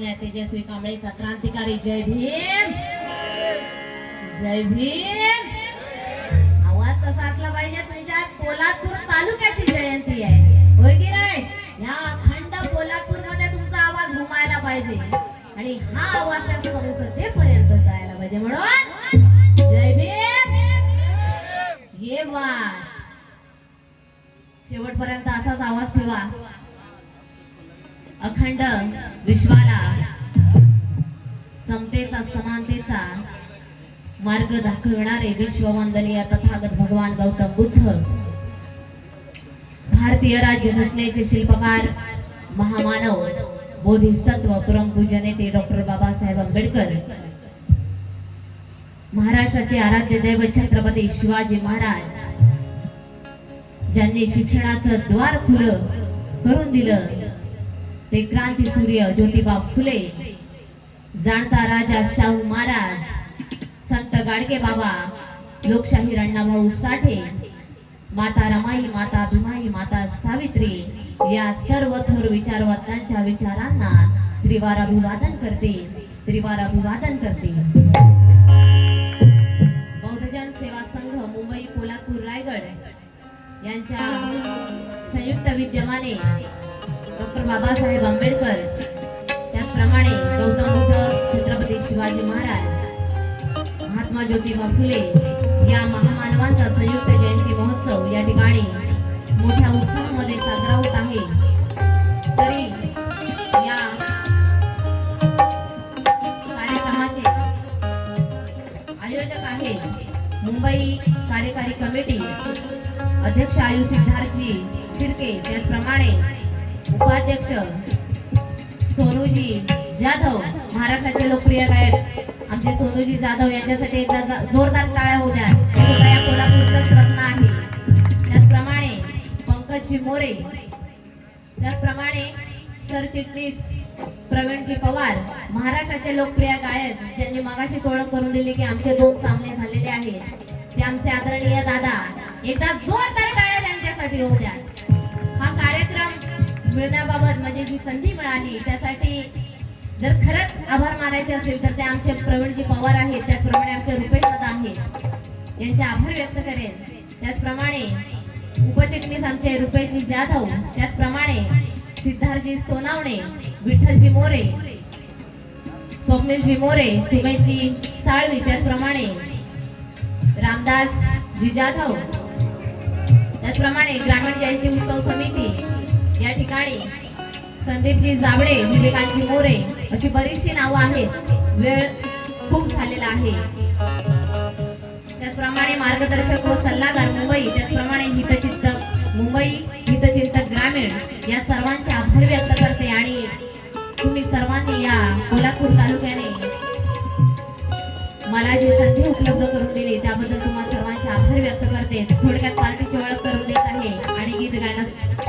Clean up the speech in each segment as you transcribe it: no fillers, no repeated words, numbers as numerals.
चांगल्या तेजस्वी कांबळेचा क्रांतिकारी जय भीम जय भीम. आवाज कसा असला पाहिजे तुमच्या पोलादपूर तालुक्याची जयंती आहे होय की नाही. या अखंड पोलादपूर मध्ये तुमचा आवाज घुमायला पाहिजे आणि हा आवाज त्या संसदेपर्यंत जायला पाहिजे म्हणून जय भीम. ये वा शेवटपर्यंत असाच आवाज ठेवा. अखंड विश्वाला समतेचा समानतेचा मार्ग दाखवणारे विश्ववंदनीय तथागत भगवान गौतम बुद्ध, भारतीय राज्यघटनेचे शिल्पकार महामानव बोधिसत्व परमपूज्य नेते डॉक्टर बाबासाहेब आंबेडकर, महाराष्ट्राचे आराध्य दैवत छत्रपती शिवाजी महाराज ज्यांनी शिक्षणाचं द्वार खुलं करून दिलं ते क्रांती सूर्य ज्योतिबा फुले, जाणता राजा शाहू महाराज, संत गाडगे बाबा, लोकशाहीर अण्णाभाऊ साठे, माता रमाई, माता भीमाई, माता सावित्री या सर्व थोर विचारवंतांच्या विचारांना त्रिवार अभिवादन करते. बौद्धजन सेवा संघ मुंबई पोलादपूर रायगड यांच्या संयुक्त विद्यमाने डॉक्टर बाबासाहेब आंबेडकर, त्याचप्रमाणे गौतम बुद्ध, छत्रपती शिवाजी महाराज, महात्मा ज्योतिबा फुले या महामानवांचा संयुक्त जयंती महोत्सव या ठिकाणी मोठ्या उत्साहामध्ये साजरा होत आहे. तरी या कार्यक्रमाचे आयोजक आहे मुंबई कार्यकारी कमिटी अध्यक्ष आयु सिद्धार्थजी शिर्के, त्याचप्रमाणे उपाध्यक्ष सोनूजी जाधव, महाराष्ट्राचे लोकप्रिय गायक आमचे सोनूजी जाधव यांच्यासाठी एकदा जोरदार टाळ्या होऊ द्या. या कोल्हापूरचं रत्न आहे. त्याचप्रमाणे पंकजजी मोरे, त्याचप्रमाणे सरचिटणीस प्रवीणजी पवार, महाराष्ट्राचे लोकप्रिय गायक ज्यांनी मगाशी ओळख करून दिली की आमचे 2 सामने झालेले आहेत ते आमचे आदरणीय दादा. एकदा जोरदार टाळ्या त्यांच्यासाठी होऊ द्या. हा कार्यक्रम मिळण्याबाबत म्हणजे जी संधी मिळाली त्यासाठी जर खरंच आभार मानायचे असेल तर ते आमचे प्रवीणजी पवार आहेत, त्याचप्रमाणे आमचे रुपेश दादा आहेत, यांचे आभार व्यक्त करेन. त्याचप्रमाणे उपचिटणीस आमचे रुपेशजी जाधव, त्याचप्रमाणे सिद्धार्थजी सोनावणे, विठ्ठलजी मोरे, स्वप्नीलजी मोरे, सुमेशजी साळवी, त्याचप्रमाणे रामदासजी जाधव, त्याचप्रमाणे ग्रामीण जयंती उत्सव समिती या ठिकाणी संदीपजी जावडे, विवेकांतजी मोरे अशी बरीचशी नावं आहेत. वेळ खूप झालेला आहे. त्याचप्रमाणे मार्गदर्शक व सल्लागार मुंबई, त्याचप्रमाणे हितचिंतक मुंबई, हितचिंतक ग्रामीण या सर्वांचे आभार व्यक्त करते. आणि तुम्ही सर्वांनी या कोल्हापूर तालुक्याने मला जी संधी उपलब्ध करून दिली त्याबद्दल तुम्हा सर्वांचे आभार व्यक्त करते. थोडक्यात पार्टीची ओळख करून देत आहे आणि गीत गायला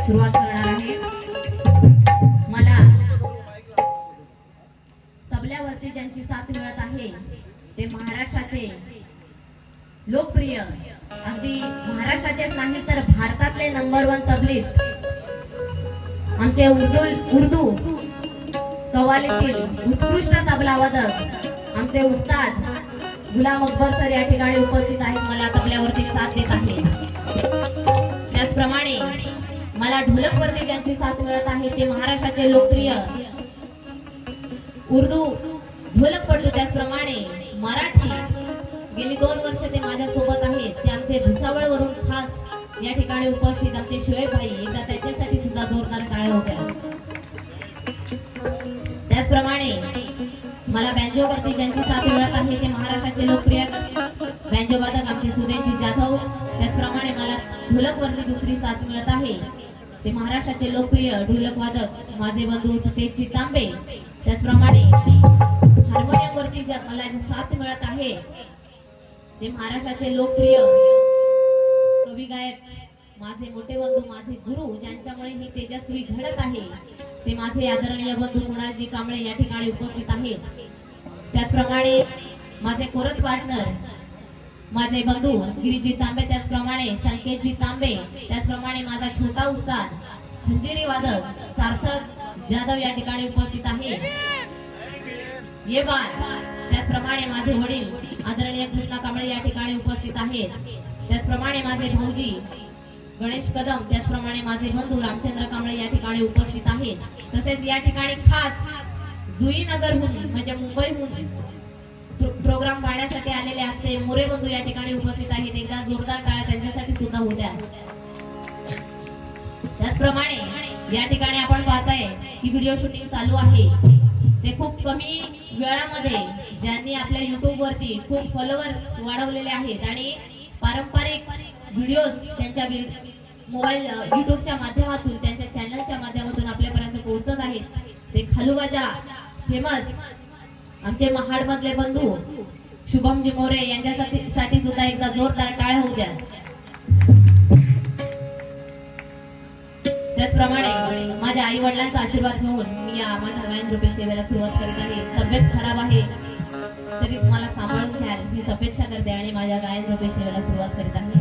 सुरुवात करणार आहे. मला तबल्यावरती ज्यांची साथ मिळत आहे ते महाराष्ट्राचे लोकप्रिय, अगदी महाराष्ट्राचेच नाही तर भारतातले नंबर 1 तबलिस्ट आमचे उर्दू कव्वालीतील उत्कृष्ट तबला वादक आमचे उस्ताद गुलाम अकबर सर या ठिकाणी उपस्थित आहेत. मला तबल्यावरती साथ देत आहेत. त्याचप्रमाणे मला ढोलकवरती ज्यांची साथ मिळत आहे ते महाराष्ट्राचे लोकप्रिय उर्दू ढोलकपटू, त्याचप्रमाणे मराठी गेली 2 वर्ष ते माझ्या सोबत आहेत. ते आमचे भुसावळ वरून खास या ठिकाणी उपस्थित आमचे शिवेब भाई, एकदा त्याच्यासाठी सुद्धा जोरदार टाळ्या होत्या. त्याचप्रमाणे मला बँजोवरती ज्यांची साथ मिळत आहे ते महाराष्ट्राचे लोकप्रिय बँजो वादक आमचे सुदेशजी जाधव. त्याचप्रमाणे मला ढोलकवरती दुसरी साथ मिळत आहे ते महाराष्ट्राचे लोकप्रिय ढोलक वादक माझे बंधू सतेजजी तांबे. त्याचप्रमाणे हार्मोनियम वरती मला साथ मिळत आहे ते महाराष्ट्राचे लोकप्रिय कवी गायक माझे मोठे बंधू, माझे गुरु, ज्यांच्यामुळे ही तेजस्वी घडत आहे ते माझे आदरणीय बंधू कुणालजी कांबळे या ठिकाणी उपस्थित आहेत. त्याचप्रमाणे माझे कोरस पार्टनर माझे बंधू गिरीजी तांबे, त्याचप्रमाणे संकेतजी तांबे, त्याचप्रमाणे माझा छोटा उस्ताद खंजिरी वादक सार्थक जाधव या ठिकाणी उपस्थित आहे. ये बार त्याचप्रमाणे माझे वडील आदरणीय कृष्णा कांबळे या ठिकाणी उपस्थित आहेत. त्याचप्रमाणे माझे भाऊजी गणेश कदम, त्याचप्रमाणे माझे बंधू रामचंद्र कांबळे या ठिकाणी उपस्थित आहेत. तसेच या ठिकाणी खास जुई नगरहून म्हणजे मुंबईहून प्रोग्राम पाहण्यासाठी आलेले आमचे मोरे बंधू या ठिकाणी उपस्थित आहेत. एकदा जोरदार टाळ्या त्यांच्यासाठी सुद्धा होत्या. त्याचप्रमाणे या ठिकाणी आपण पाहताय की व्हिडिओ शूटिंग चालू आहे. ते खूप कमी वेळामध्ये ज्यांनी आपल्या युट्यूब वरती खूप फॉलोअर्स वाढवलेले आहेत आणि पारंपरिक व्हिडिओज त्यांच्या मोबाईल युट्यूबच्या माध्यमातून त्यांच्या चॅनलच्या माध्यमातून आपल्यापर्यंत पोहोचत आहेत. ते खालूबाजा फेमस आमचे महाड मधले बंधू शुभमजी मोरे यांच्यासाठी सुद्धा एकदा जोरदार टाळ्या होऊ द्या. त्याचप्रमाणे माझ्या आई वडिलांचा आशीर्वाद घेऊन मी या माझ्या गायन रूपी सेवेला सुरुवात करीत आहे. तब्येत खराब आहे तरी तुम्हाला सांभाळून घ्याल हीच अपेक्षा करते आणि माझ्या गायन रूपी सेवेला सुरुवात करीत आहे.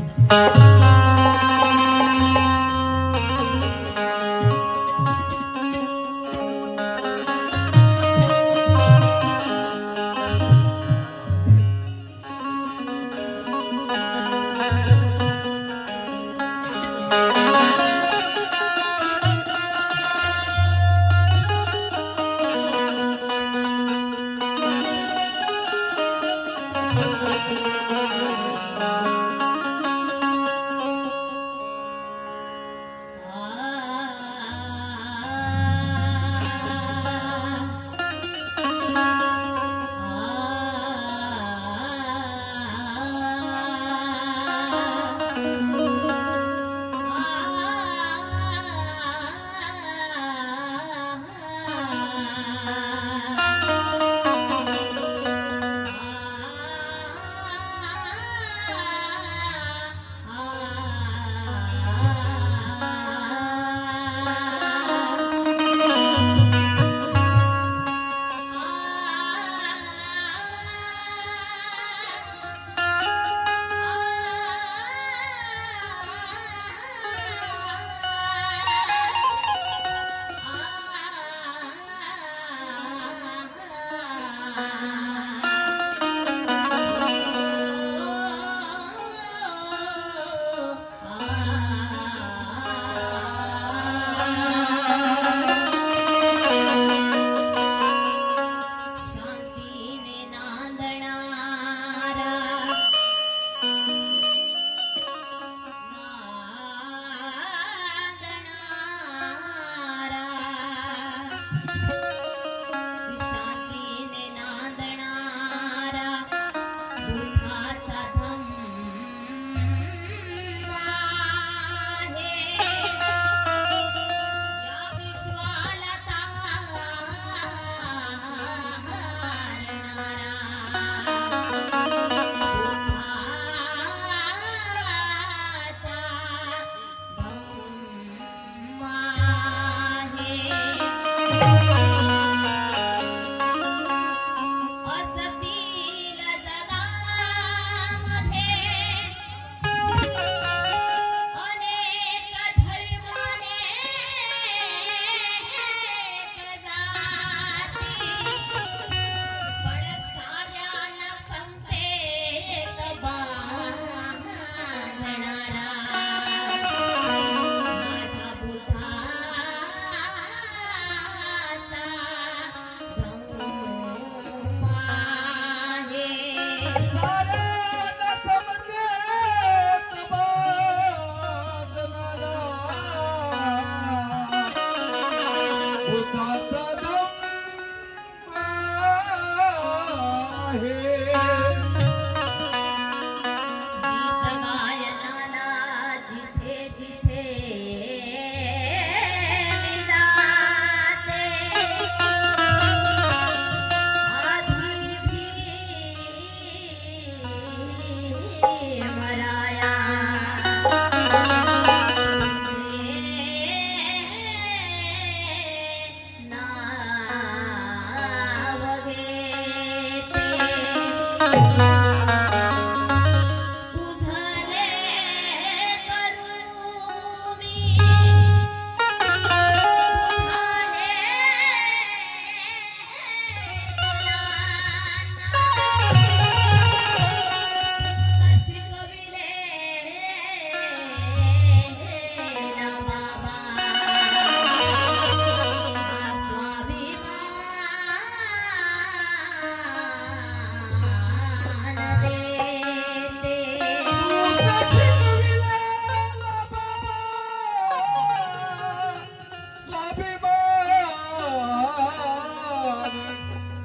शांतीने नांदणारा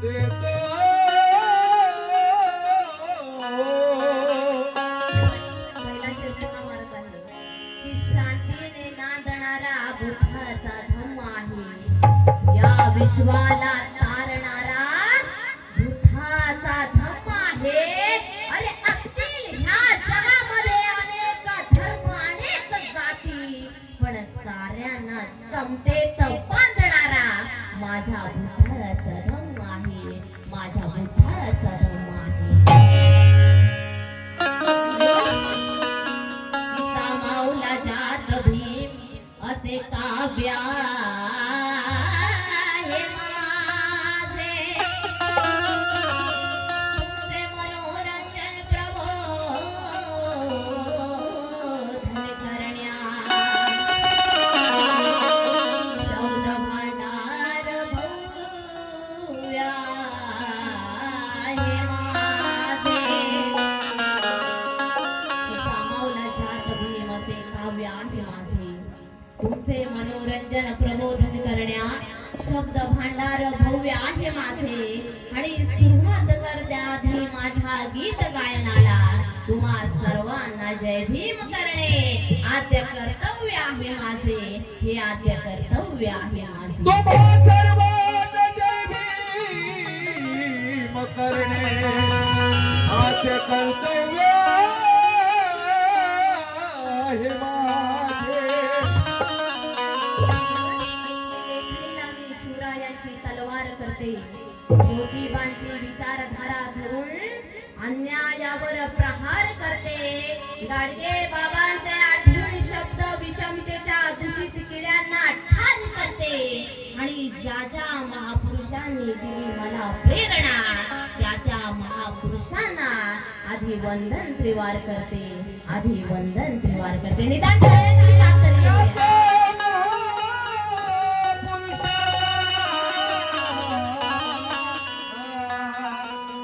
देतो पहिला शब्द मारत आहे की शांतीने नांदणारा बुद्धाचा धम्म आहे, या विश्वाला तारणारा बुद्धाचा धम्म आहे. अरे असतील ह्या जगामध्ये अनेक धर्म अनेक जाती, पण साऱ्यांना समतेत बांधणारा माझ्या बुद्धाचा धम्म आहे, माझ्या बुद्धाचा धम्म आहे. सामावला जात भीम असे काव्य आहे माझे. तुमचे मनोरंजन प्रबोधन करण्या शब्द भांडार भव्य आहे माझे. सामावला जात भीम असे काव्य आहे माझे. तुमचे मनोरंजन प्रबोधन करण्या शब्द भांडार भव्य आहे माझे. आणि सुरुवात करत्या आधी माझ्या गीत गायनाला तुम्हा सर्वांना जय भीम करणे आद्य कर्तव्य आहे माझे, हे आद्य कर्तव्य आहे माझे. तुम्हा सर्वांना जय भीम करणे आद्य कर्तव्य आहे माझे. लेखणीला मी शिवरायांची तलवार करते, ज्योतिबांची विचारधारा धरून अन्यायावर प्रहार करते. गाडगे बाबांचे आठवण शब्द विषमतेच्या दूषित किड्यांना ठार करते. आणि ज्या ज्या महापुरुषांनी दिली मला प्रेरणा त्या त्या महापुरुषांना आधी वंदन त्रिवार करते, आधी वंदन त्रिवार करते. निदान टाळ्यांची साथ तरी येऊ द्या.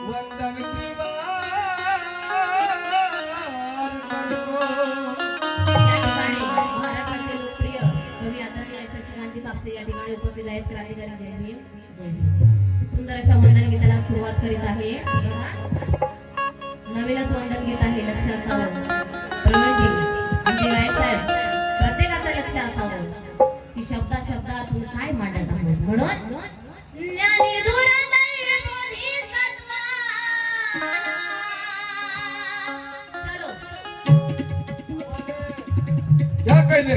वंदन त्रिवार करतो. या ठिकाणी महाराष्ट्राचे लोकप्रिय कवी आदरणीय शशिकांतजी कापसे या ठिकाणी उपस्थित आहेत. क्रांतिकारी जय भीम जय भीम. सुंदर अशा वंदन गीताला सुरुवात करीत आहे. नवीनच वंदन गीत आहे, लक्ष असावं. प्रवीणजी आमचे गायक साहेब, प्रत्येकाचं लक्ष असावं की शब्दा शब्दातून काय मांडत आहोत. म्हणून ज्ञानी दुर्दैवी बोधिसत्वा. चलो या कैले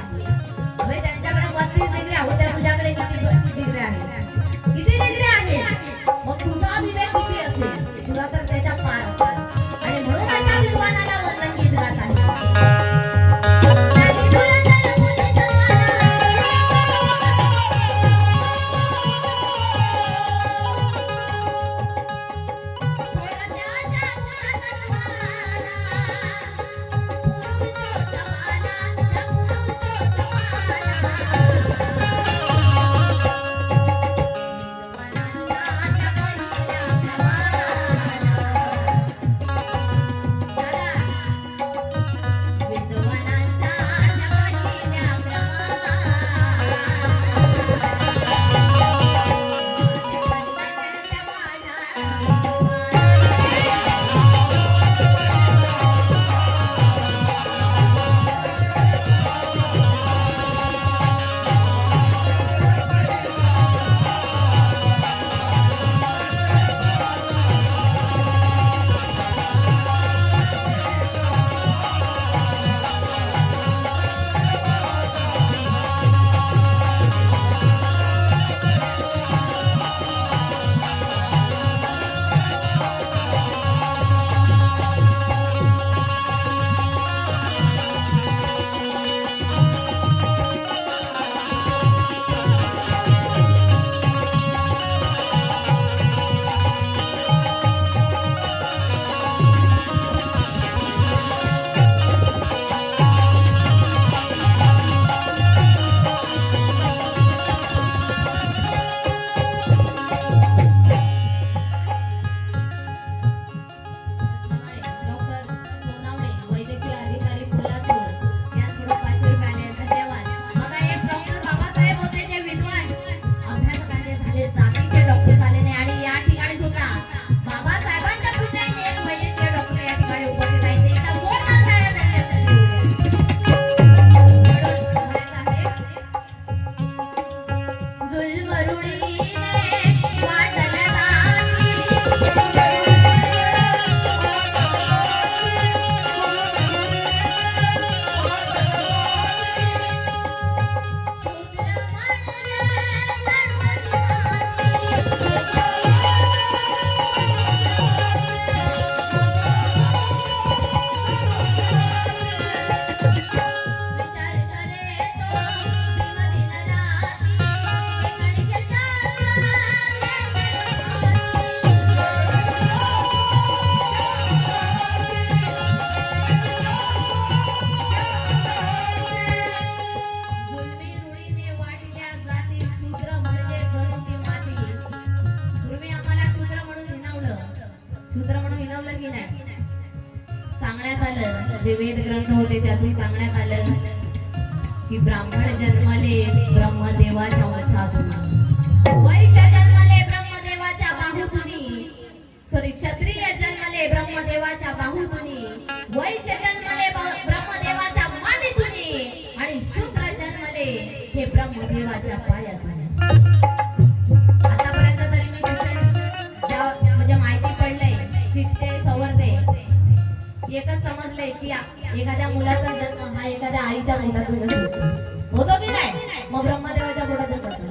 अबे त्यांच्याकडे 32 डिग्री होत्या, तुझ्याकडे किती डिग्री आहे? किती डिग्री आहे? मग तुझा विवेक किती असेल? तुला तर त्याच्या पार असेल. आणि म्हणून अशा विद्वानाला वंदन केलं जात आहे. वेद ग्रंथ होते त्यातही सांगण्यात आलं की ब्राह्मण जन्मले ब्रह्मदेवाच्या वचातून, वैश्य जन्मले ब्रह्मदेवाच्या बाहुतूनी, सॉरी क्षत्रिय जन्मले ब्रह्मदेवाच्या बाहुतूनी, वैश्य जन्मले ब्रह्मदेवाच्या मांडीतूनी आणि शूद्र जन्मले हे ब्रह्मदेवाच्या पायातून. आतापर्यंत तरी मी शिक्षण म्हणजे माहिती पडलंय, शिकते सवरते, एकच समजलंय की एखाद्या मुलाचा जन्म हा एखाद्या आईच्या पोटातूनच होतो की नाही. मग ब्रह्मदेवाच्या पोटातून कसं?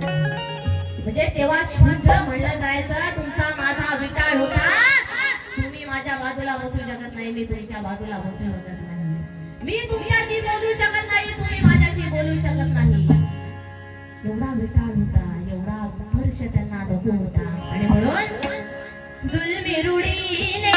म्हणजे तेव्हा शूद्र म्हणलं जायचं, तुमचा माझा विटाळ होता, तुम्ही माझ्या बाजूला बसू शकत नाही, मी तुमच्या बाजूला बसू शकत नाही, मी तुमच्याशी बोलू शकत नाही, तुम्ही माझ्याशी बोलू शकत नाही. एवढा विटाळ होता, एवढा स्पर्श त्यांना नको होता. आणि म्हणून जुलमी रुढीने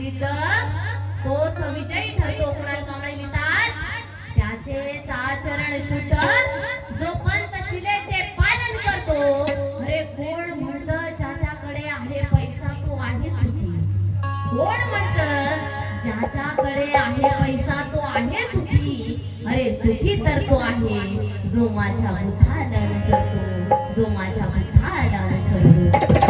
जिद्द तोच विजयी ठरतो. कुणाल कांबळे लिहितात त्याचेच आचरण शुद्ध जो पंचशिलेचे पालन करतो. अरे कोण म्हणतं ज्याच्याकडे आहे पैसा तो आहे सुखी. कोण म्हणतं ज्याच्याकडे आहे पैसा तो आहे सुखी. अरे सुखी तर तो आहे जो माझ्या बुद्धाला अनुसरतो, जो माझ्या बुद्धाला अनुसरतो.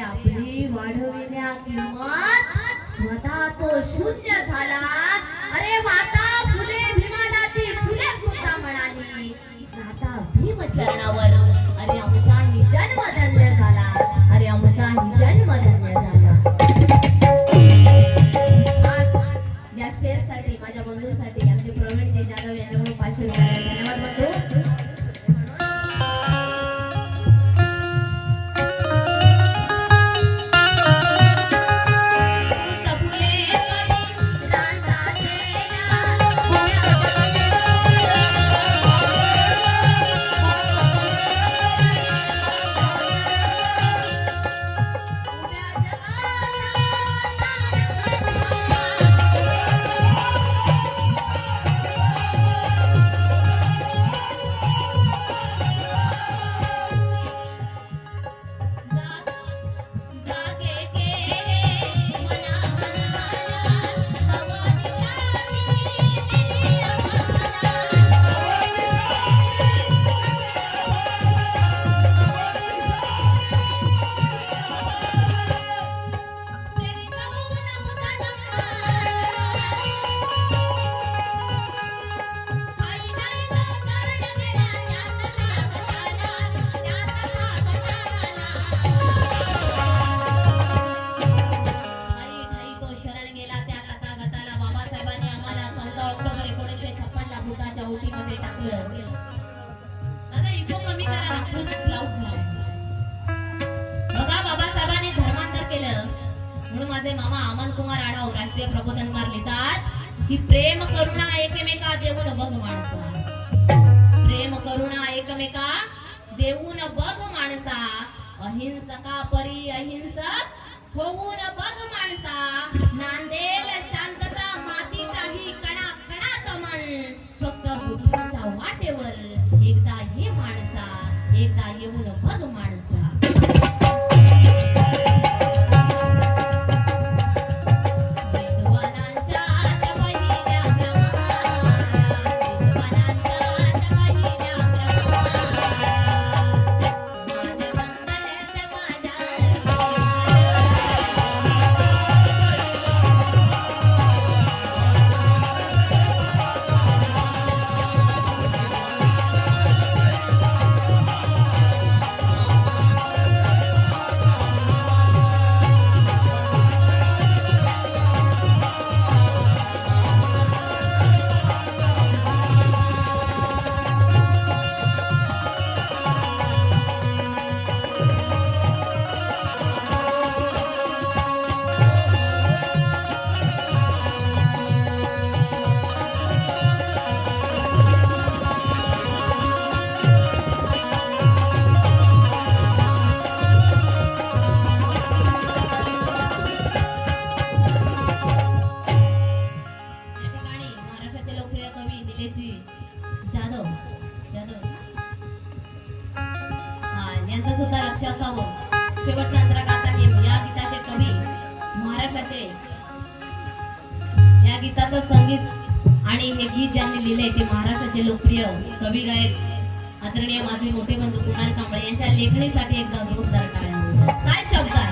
आपली वाढविण्या किंमत स्वतः तो शून्य झाला. अरे माता फुले भीमाला ती फुले सुद्धा म्हणाली जाता भीम चरणावर. अरे आमचाही जन्म धन्य झाला, अरे आमचाही जन्म धन्य झाला. आज या शेअरसाठी माझ्या बंधूंसाठी आमचे प्रवीण जे जाधव यांच्याकडून 500 रुपये. धन्यवाद बंधू. माझे मामा अमन कुमार आढाव राष्ट्रीय प्रबोधनकार लिहितात की प्रेम करुणा एकमेका देऊन बघ माणसा. प्रेम करुणा एकमेका देऊन बघ माणसा. अहिंसका परी अहिंसक होऊन बघ माणसा. नांदेल शांतता मातीच्याही कणा कणात मन. फक्त बुद्धाच्या वाटेवर एकदा ये माणसा, एकदा येऊन बघ माणसा. यांचं सुद्धा लक्ष असावं. शेवटचा अंतरा गाता या गीताचे कवी महाराष्ट्राचे या गीताचं संगीत आणि हे गीत ज्यांनी लिहिलंय ते महाराष्ट्राचे लोकप्रिय कवी गायक आदरणीय माझे मोठे बंधू कुणाल कांबळे यांच्या लेखणीसाठी एकदा जोरदार टाळ्या. काय शब्द आहे